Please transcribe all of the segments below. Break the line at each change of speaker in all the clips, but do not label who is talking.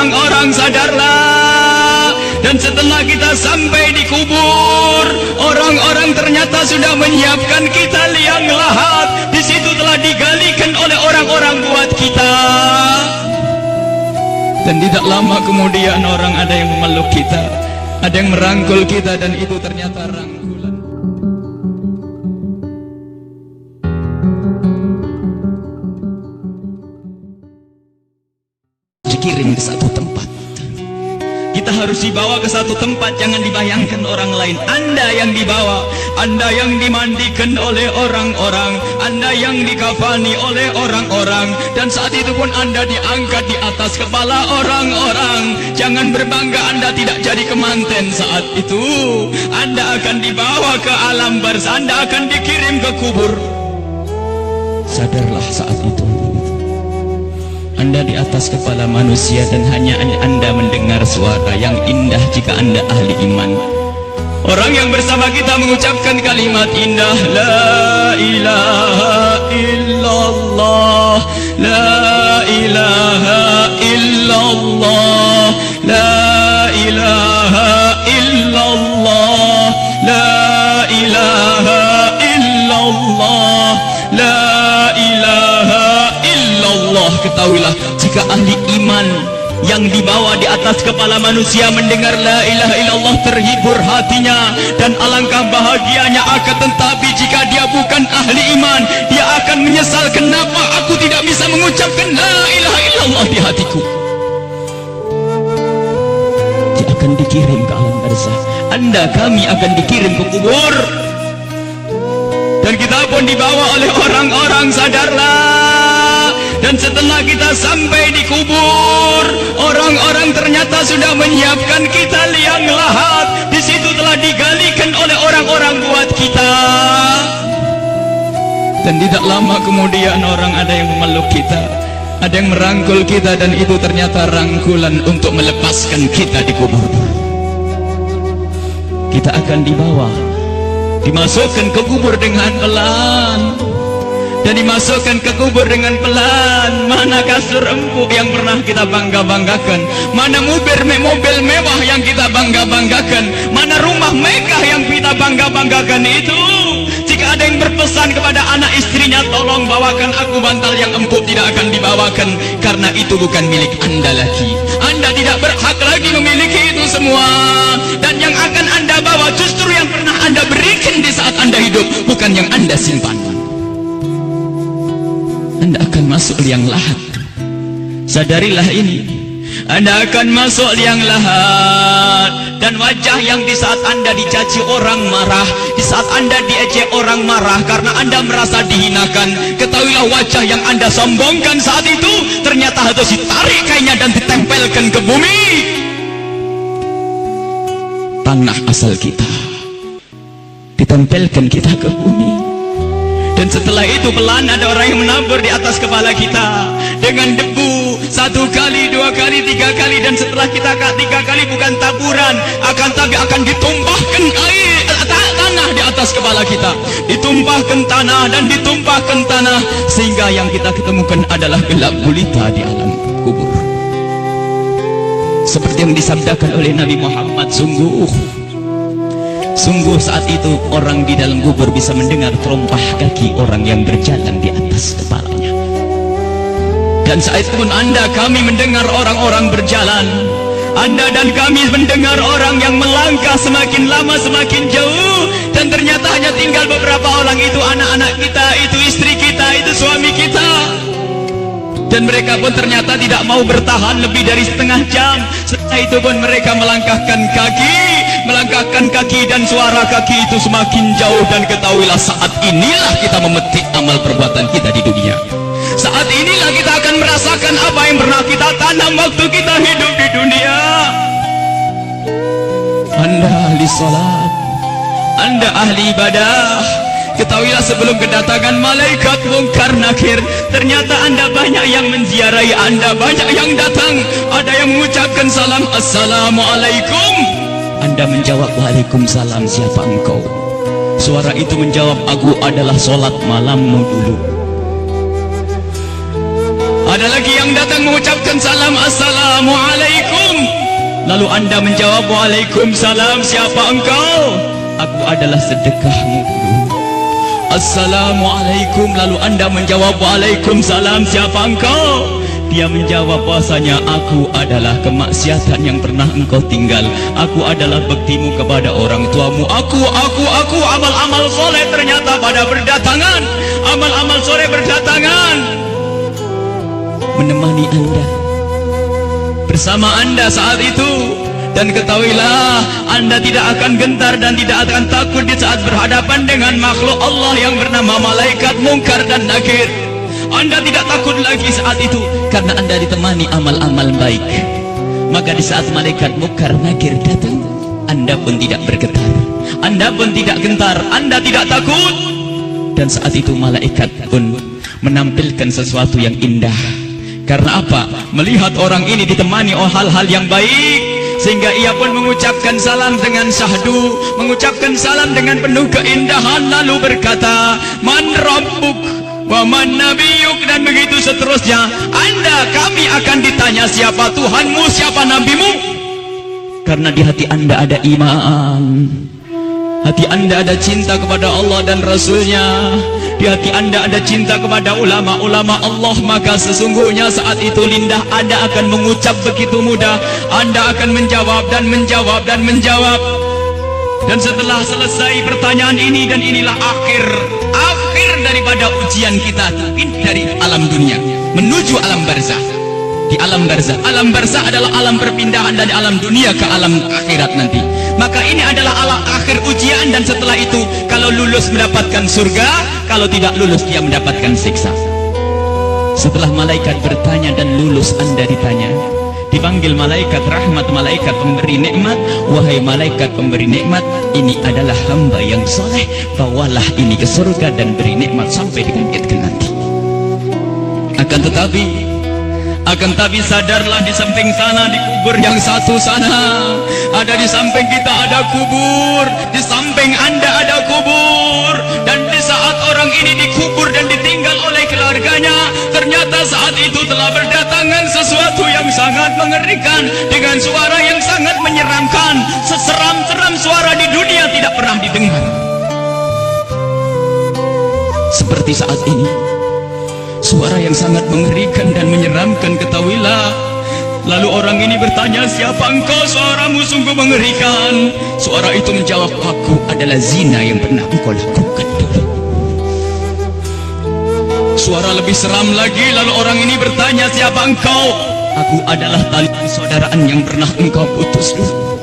orang-orang sadarlah. Dan setelah kita sampai di kubur, orang-orang ternyata sudah menyiapkan kita liang lahat. Di situ telah digalikan oleh orang-orang buat kita. Dan tidak lama kemudian orang ada yang memeluk kita, ada yang merangkul kita, dan itu ternyata rangkulan. Dikirim ke satu tempat. Kita harus dibawa ke satu tempat, jangan dibayangkan orang lain. Anda yang dibawa, Anda yang dimandikan oleh orang-orang, Anda yang dikafani oleh orang-orang, dan saat itu pun Anda diangkat di atas kepala orang-orang. Jangan berbangga Anda tidak jadi kemanten saat itu. Anda akan dibawa ke alam barzah, Anda akan dikirim ke kubur. Sadarlah saat itu Anda di atas kepala manusia, dan hanya Anda mendengar suara yang indah jika Anda ahli iman. Orang yang bersama kita mengucapkan kalimat indah, La ilaha illallah, La ilaha illallah, La ilaha illallah, La ilaha illallah, La ilaha illallah. Ketahuilah, jika ahli iman yang dibawa di atas kepala manusia mendengar la ilaha illallah, terhibur hatinya dan alangkah bahagianya. Akan tetapi jika dia bukan ahli iman, dia akan menyesal, kenapa aku tidak bisa mengucapkan la ilaha illallah di hatiku. Dia akan dikirim ke alam barzah, Anda, kami akan dikirim ke kubur. Dan kita pun dibawa oleh orang-orang sadarlah. Dan setelah kita sampai di kubur, orang-orang ternyata sudah menyiapkan kita liang lahat. Di situ telah digalikan oleh orang-orang buat kita. Dan tidak lama kemudian orang ada yang memeluk kita, ada yang merangkul kita, dan itu ternyata rangkulan untuk melepaskan kita di kubur. Kita akan dibawa, dimasukkan ke kubur dengan pelan. Dan dimasukkan ke kubur dengan pelan. Mana kasur empuk yang pernah kita bangga-banggakan? Mana mobil mewah yang kita bangga-banggakan? Mana rumah megah yang kita bangga-banggakan itu? Jika ada yang berpesan kepada anak istrinya, tolong bawakan aku bantal yang empuk, tidak akan dibawakan, karena itu bukan milik Anda lagi. Anda tidak berhak lagi memiliki itu semua. Dan yang akan Anda bawa justru yang pernah Anda berikan di saat Anda hidup, bukan yang Anda simpan. Anda akan masuk liang lahat. Sadarilah ini, Anda akan masuk liang lahat. Dan wajah yang di saat Anda dicaci orang marah, di saat Anda diejek orang marah karena Anda merasa dihinakan, ketahuilah wajah yang Anda sombongkan saat itu ternyata harus ditarik kainnya dan ditempelkan ke bumi, tanah asal kita, ditempelkan kita ke bumi. Dan setelah itu pelan ada orang yang menabur di atas kepala kita dengan debu, 1 kali, 2 kali, 3 kali. Dan setelah kita 3 kali bukan taburan, tapi akan ditumpahkan air tanah di atas kepala kita, ditumpahkan tanah dan ditumpahkan tanah, sehingga yang kita ketemukan adalah gelap gulita di alam kubur. Seperti yang disabdakan oleh Nabi Muhammad, sungguh saat itu orang di dalam kubur bisa mendengar terompah kaki orang yang berjalan di atas kepalanya. Dan saat itu pun Anda, kami mendengar orang-orang berjalan. Anda dan kami mendengar orang yang melangkah semakin lama semakin jauh. Dan ternyata hanya tinggal beberapa orang, itu anak-anak kita, itu istri kita, itu suami kita. Dan mereka pun ternyata tidak mau bertahan lebih dari setengah jam. Setelah itu pun mereka melangkahkan kaki, dan suara kaki itu semakin jauh. Dan ketahuilah, saat inilah kita memetik amal perbuatan kita di dunia. Saat inilah kita akan merasakan apa yang pernah kita tanam waktu kita hidup di dunia. Anda ahli salat, Anda ahli ibadah, ketahuilah sebelum kedatangan malaikat mungkar nakir, ternyata Anda banyak yang menziarahi Anda, banyak yang datang. Ada yang mengucapkan salam, Assalamualaikum. Anda menjawab, Waalaikumsalam, siapa engkau? Suara itu menjawab, aku adalah sholat malammu dulu. Ada lagi yang datang datang mengucapkan salam, Assalamualaikum. Lalu Anda menjawab, Waalaikumsalam. Siapa engkau? Aku adalah sedekahmu dulu. Assalamualaikum. Lalu Anda menjawab, Waalaikumsalam. Siapa engkau? Dia menjawab bahwasanya aku adalah kemaksiatan yang pernah engkau tinggal. Aku adalah baktimu kepada orang tuamu. Aku amal-amal soleh ternyata pada berdatangan. Amal-amal soleh berdatangan menemani Anda, bersama Anda saat itu. Dan ketahuilah, Anda tidak akan gentar dan tidak akan takut di saat berhadapan dengan makhluk Allah yang bernama malaikat Munkar dan Nakir. Anda tidak takut lagi saat itu karena Anda ditemani amal-amal baik. Maka di saat malaikat Munkar Nakir datang, Anda pun tidak bergetar, Anda pun tidak gentar, Anda tidak takut. Dan saat itu malaikat pun menampilkan sesuatu yang indah. Karena apa? Melihat orang ini ditemani oleh hal-hal yang baik, sehingga ia pun mengucapkan salam dengan syahdu, mengucapkan salam dengan penuh keindahan, lalu berkata, Man Rabbuk wa man nabiyuk, dan begitu seterusnya. Kami akan ditanya, siapa Tuhanmu, siapa nabimu? Karena di hati Anda ada iman, hati Anda ada cinta kepada Allah dan Rasulnya, di hati Anda ada cinta kepada ulama-ulama Allah. Maka sesungguhnya saat itu lidah Anda akan mengucap begitu mudah. Anda akan menjawab dan menjawab dan menjawab. Dan setelah selesai pertanyaan ini, dan inilah akhir daripada ujian kita dari alam dunia menuju alam barzah. Di alam barzah adalah alam perpindahan dari alam dunia ke alam akhirat nanti. Maka ini adalah alam akhir ujian, dan setelah itu kalau lulus mendapatkan surga, kalau tidak lulus dia mendapatkan siksa. Setelah malaikat bertanya dan lulus, Anda ditanya, dipanggil malaikat rahmat, malaikat pemberi nikmat. Wahai malaikat pemberi nikmat, ini adalah hamba yang soleh, bawalah ini ke surga dan beri nikmat sampai dibangkitkan nanti. Akan tapi sadarlah, di samping sana, di kubur yang satu sana, ada di samping kita ada kubur, di samping Anda ada kubur. Dan di saat orang ini dikubur dan ditinggal oleh keluarganya, ternyata saat itu telah berdatangan sesuatu yang sangat mengerikan, dengan suara yang sangat menyeramkan. Seseram-seram suara di dunia tidak pernah didengar seperti saat ini. Suara yang sangat mengerikan dan menyeramkan, ketahuilah. Lalu orang ini bertanya, siapa engkau? Suaramu sungguh mengerikan. Suara itu menjawab, aku adalah zina yang pernah engkau lakukan dulu. Suara lebih seram lagi. Lalu orang ini bertanya, siapa engkau? Aku adalah tali persaudaraan yang pernah engkau putus dulu.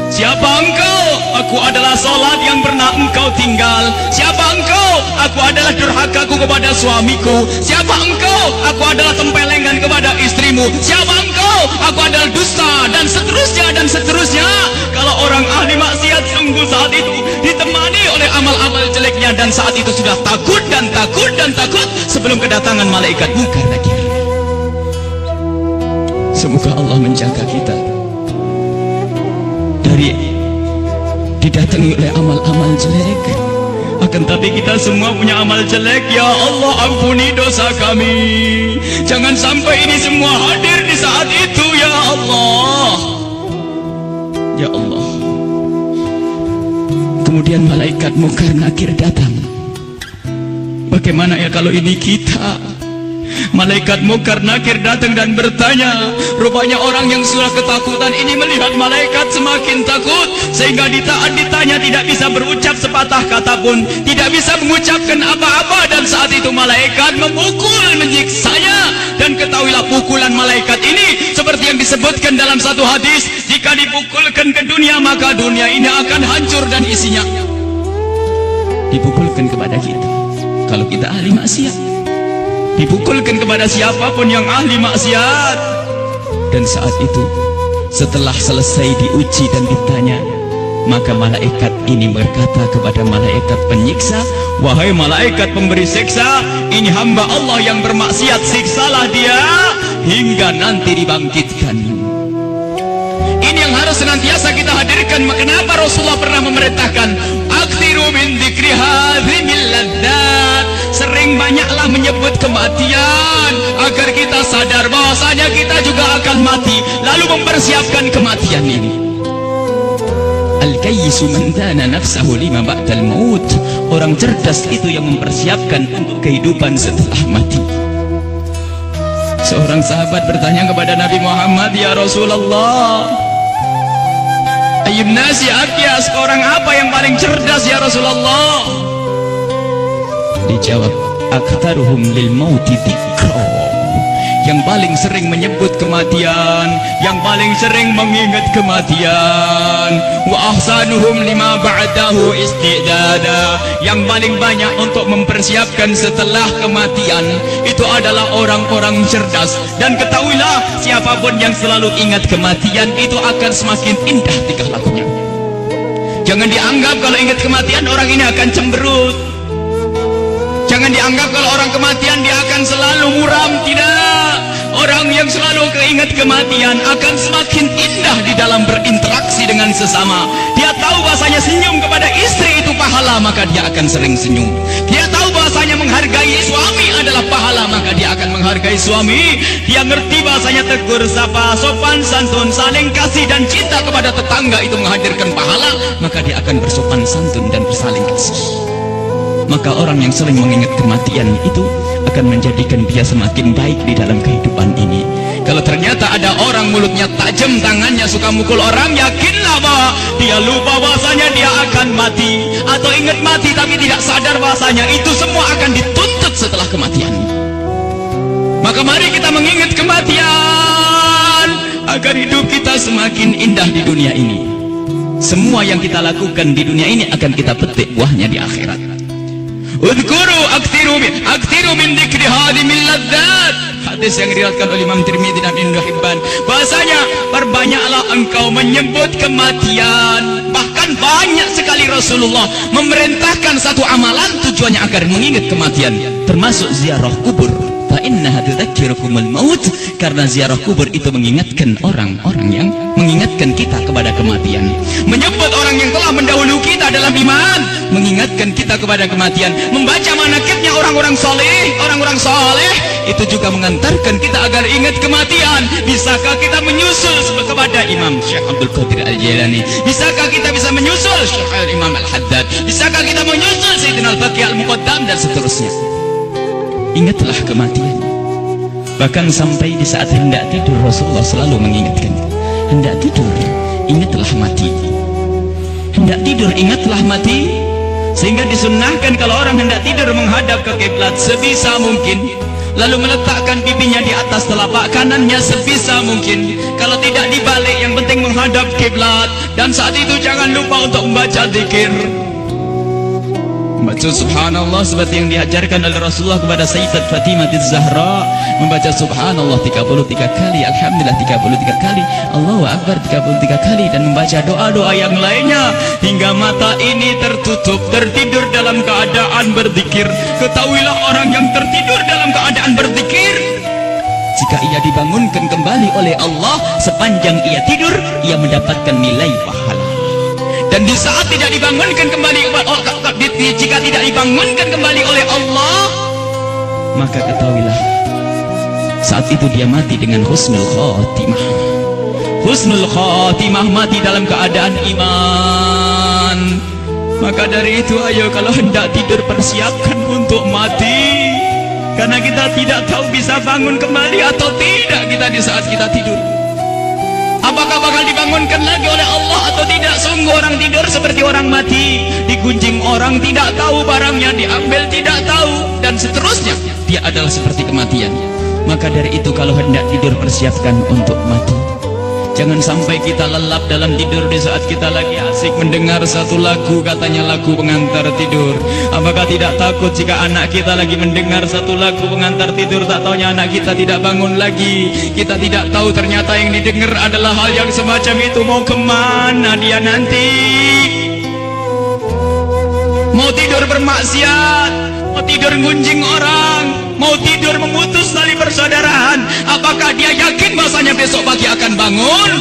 Siapa engkau? Aku adalah salat yang pernah engkau tinggal. Siapa engkau? Aku adalah durhakaku kepada suamiku. Siapa engkau? Aku adalah tempelengan kepada istrimu. Siapa engkau? Aku adalah dusta, dan seterusnya dan seterusnya. Kalau orang ahli maksiat sungguh saat itu ditemani oleh amal-amal jeleknya, dan saat itu sudah takut dan takut dan takut sebelum kedatangan malaikat Munkar Nakir. Semoga Allah menjaga kita dari didatangi oleh amal-amal jelek. Akan tapi kita semua punya amal jelek. Ya Allah, ampuni dosa kami. Jangan sampai ini semua hadir di saat itu. Ya Allah, ya Allah. Kemudian malaikat Munkar Nakir datang. Bagaimana ya kalau ini kita? Malaikat Munkar Nakir datang dan bertanya. Rupanya orang yang sudah ketakutan ini melihat malaikat semakin takut, sehingga ditanya tidak bisa berucap sepatah kata pun, tidak bisa mengucapkan apa-apa. Dan saat itu malaikat memukul, menyiksanya. Dan ketahuilah, pukulan malaikat ini seperti yang disebutkan dalam satu hadis, jika dipukulkan ke dunia, maka dunia ini akan hancur dan isinya. Dipukulkan kepada kita kalau kita ahli maksiat, dipukulkan kepada siapapun yang ahli maksiat. Dan saat itu setelah selesai diuji dan ditanya, maka malaikat ini berkata kepada malaikat penyiksa, wahai malaikat pemberi siksa, ini hamba Allah yang bermaksiat, siksalah dia hingga nanti dibangkitkan. Ini yang harus senantiasa kita hadirkan. Kenapa Rasulullah pernah memerintahkan, aktsiru min dzikri hadzimil ladzat, sering banyaklah menyebut kematian agar kita sadar bahwasanya kita juga akan mati, lalu mempersiapkan kematian ini. Al-kayyisu man dana nafsahu lima ba'dal maut. Orang cerdas itu yang mempersiapkan untuk kehidupan setelah mati. Seorang sahabat bertanya kepada Nabi Muhammad, "Ya Rasulullah, ayyun nasi akyas, orang apa yang paling cerdas ya Rasulullah?" Dijawab, "Aktsaruhum lil mauti dzikra." Yang paling sering menyebut kematian, yang paling sering mengingat kematian. Wa ahsanuhum lima ba'dahu istidada. Yang paling banyak untuk mempersiapkan setelah kematian itu adalah orang-orang cerdas. Dan ketahuilah, siapapun yang selalu ingat kematian itu akan semakin indah tingkah lakunya. Jangan dianggap kalau ingat kematian orang ini akan cemberut. Jangan dianggap kalau orang kematian dia akan selalu muram. Tidak. Orang yang selalu keingat kematian akan semakin indah di dalam berinteraksi dengan sesama. Dia tahu bahasanya senyum kepada istri itu pahala, maka dia akan sering senyum. Dia tahu bahasanya menghargai suami adalah pahala, maka dia akan menghargai suami. Dia ngerti bahasanya tegur sapa, sopan santun, saling kasih dan cinta kepada tetangga itu menghadirkan pahala, maka dia akan bersopan santun dan bersaling kasih. Maka orang yang sering mengingat kematian itu akan menjadikan dia semakin baik di dalam kehidupan ini. Kalau ternyata ada orang mulutnya tajam, tangannya suka mukul orang, yakinlah bahwa dia lupa bahasanya dia akan mati, atau ingat mati tapi tidak sadar bahasanya itu semua akan dituntut setelah kematian. Maka mari kita mengingat kematian agar hidup kita semakin indah di dunia ini. Semua yang kita lakukan di dunia ini akan kita petik buahnya di akhirat. Udhkuru aktiru min dzikri hadimil ladzat. Hadis yang diriwayatkan oleh Imam Tirmidzi dan Ibnu Hibban. Bahasanya, perbanyaklah engkau menyebut kematian. Bahkan banyak sekali Rasulullah memerintahkan satu amalan tujuannya agar mengingat kematian, termasuk ziarah kubur. Fa innaha tudzakirukumul maut, karena ziarah kubur itu mengingatkan orang-orang yang mengingatkan kita kepada kematian. Menyebut orang yang telah mendahului kita dalam iman, mengingatkan kita kepada kematian. Membaca manaqibnya orang-orang saleh itu juga mengantarkan kita agar ingat kematian. Bisakah kita menyusul kepada Imam Syekh Abdul Qadir Al-Jailani? Bisakah kita bisa menyusul Syekh Al-Imam Al-Haddad? Bisakah kita menyusul Sayyidina Al-Baqi Al-Muqaddam dan seterusnya? Ingatlah kematian. Bahkan sampai di saat hendak tidur Rasulullah selalu mengingatkan, hendak tidur ingatlah mati, hendak tidur ingatlah mati. Sehingga disunnahkan kalau orang hendak tidur menghadap ke kiblat sebisa mungkin, lalu meletakkan pipinya di atas telapak kanannya sebisa mungkin. Kalau tidak dibalik, yang penting menghadap kiblat. Dan saat itu jangan lupa untuk membaca zikir, membaca subhanallah seperti yang diajarkan oleh Rasulullah kepada Sayyidat Fatimah Az-Zahra, membaca subhanallah 33 kali, alhamdulillah 33 kali, Allahu Akbar 33 kali, dan membaca doa-doa yang lainnya hingga mata ini tertutup, tertidur dalam keadaan berzikir. Ketahuilah orang yang tertidur dalam keadaan berzikir, jika ia dibangunkan kembali oleh Allah sepanjang ia tidur, ia mendapatkan nilai pahala. Dan di saat tidak dibangunkan kembali, jika tidak dibangunkan kembali oleh Allah, maka ketahuilah saat itu dia mati dengan husnul khatimah. Husnul khatimah, mati dalam keadaan iman. Maka dari itu, ayo kalau hendak tidur persiapkan untuk mati, karena kita tidak tahu bisa bangun kembali atau tidak kita di saat kita tidur. Apakah bakal dibangunkan lagi oleh Allah atau tidak? Sungguh orang tidur seperti orang mati. Digunjing orang, tidak tahu barangnya, diambil tidak tahu, dan seterusnya. Dia adalah seperti kematian. Maka dari itu kalau hendak tidur persiapkan untuk mati. Jangan sampai kita lelap dalam tidur di saat kita lagi asik mendengar satu lagu, katanya lagu pengantar tidur. Apakah tidak takut jika anak kita lagi mendengar satu lagu pengantar tidur, tak taunya anak kita tidak bangun lagi? Kita tidak tahu ternyata yang didengar adalah hal yang semacam itu. Mau kemana dia nanti? Mau tidur bermaksiat, mau tidur gunjing orang, mau tidur memutus tali persaudaraan. Apakah dia yakin bahasanya besok pagi akan bangun?